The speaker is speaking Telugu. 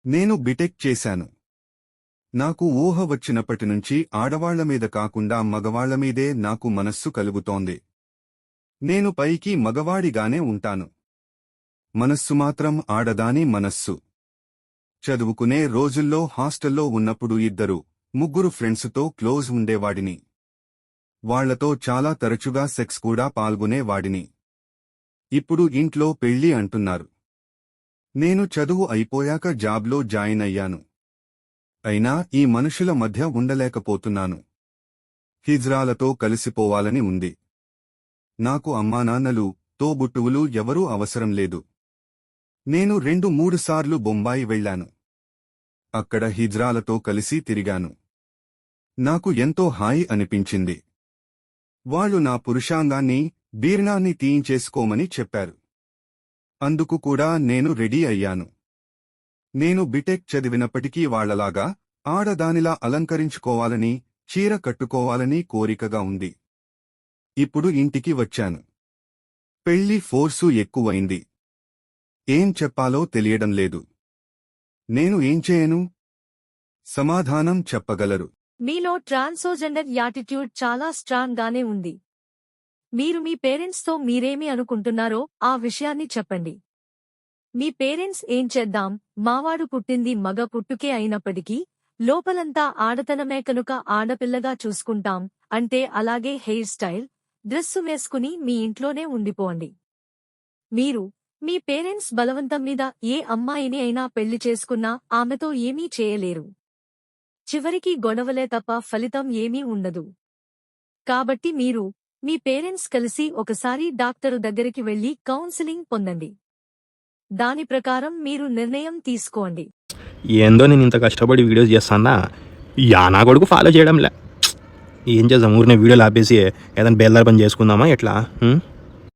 నేను బిటెక్ చేశాను. నాకు ఊహ వచ్చినప్పటినుంచి ఆడవాళ్లమీద కాకుండా మగవాళ్లమీదే నాకు మనస్సు కలుగుతోంది. నేను పైకి మగవాడిగానే ఉంటాను. మనస్సు మాత్రం ఆడదాని మనస్సు. చదువుకునే రోజుల్లో హాస్టల్లో ఉన్నప్పుడు 2-3 ఫ్రెండ్సుతో క్లోజ్ ఉండేవాడిని. వాళ్లతో చాలా తరచుగా సెక్స్ కూడా పాల్గొనేవాడిని. ఇప్పుడు ఇంట్లో పెళ్లి అంటున్నారు. నేను చదువు అయిపోయాక జాబ్లో జాయిన్ అయ్యాను. అయినా ఈ మనుషుల మధ్య ఉండలేకపోతున్నాను. హిజ్రాలతో కలిసిపోవాలని ఉంది. నాకు అమ్మానాన్నలు, తోబుట్టువులు ఎవరూ అవసరం లేదు. నేను 2-3 సార్లు బొంబాయి వెళ్లాను. అక్కడ హిజ్రాలతో కలిసి తిరిగాను. నాకు ఎంతో హాయి అనిపించింది. వాళ్ళు నా పురుషాంగాన్ని, బీర్ణాన్ని తీయించేసుకోమని చెప్పారు. అందుకు కూడా నేను రెడీ అయ్యాను. నేను బిటెక్ చదివినప్పటికీ వాళ్లలాగా ఆడదానిలా అలంకరించుకోవాలని, చీర కట్టుకోవాలని కోరికగా ఉంది. ఇప్పుడు ఇంటికి వచ్చాను. పెళ్లి ఫోర్సు ఎక్కువైంది. ఏం చెప్పాలో తెలియడం లేదు. నేను ఏం చేయను? సమాధానం చెప్పగలరు? మీలో ట్రాన్స్జెండర్ యాటిట్యూడ్ చాలా స్ట్రాంగ్ గానే ఉంది. మీరు మీ పేరెంట్స్తో మీరేమి అనుకుంటున్నారో ఆ విషయాన్ని చెప్పండి. మీ పేరెంట్స్ ఏం చేద్దాం, మావాడు పుట్టింది మగ పుట్టుకే అయినప్పటికీ లోపలంతా ఆడతనమే కనుక ఆడపిల్లగా చూసుకుంటాం అంటే అలాగే హెయిర్ స్టైల్, డ్రెస్సు వేసుకుని మీ ఇంట్లోనే ఉండిపోండి. మీరు మీ పేరెంట్స్ బలవంతం మీద ఏ అమ్మాయిని అయినా పెళ్లి చేసుకున్నా ఆమెతో ఏమీ చేయలేరు. చివరికి గొడవలే తప్ప ఫలితం ఏమీ ఉండదు. కాబట్టి మీరు మీ పేరెంట్స్ కలిసి ఒకసారి డాక్టరు దగ్గరికి వెళ్లి కౌన్సిలింగ్ పొందండి. దాని ప్రకారం మీరు నిర్ణయం తీసుకోండి. ఏందో నేను ఇంత కష్టపడి వీడియోస్ చేస్తానా, నా కొడుకు ఫాలో చేయడంలే. ఏం చేద్దాం, ఊరినే వీడియోలు ఆపేసి ఏదైనా బేల్దార్ పని చేసుకుందామా ఎట్లా?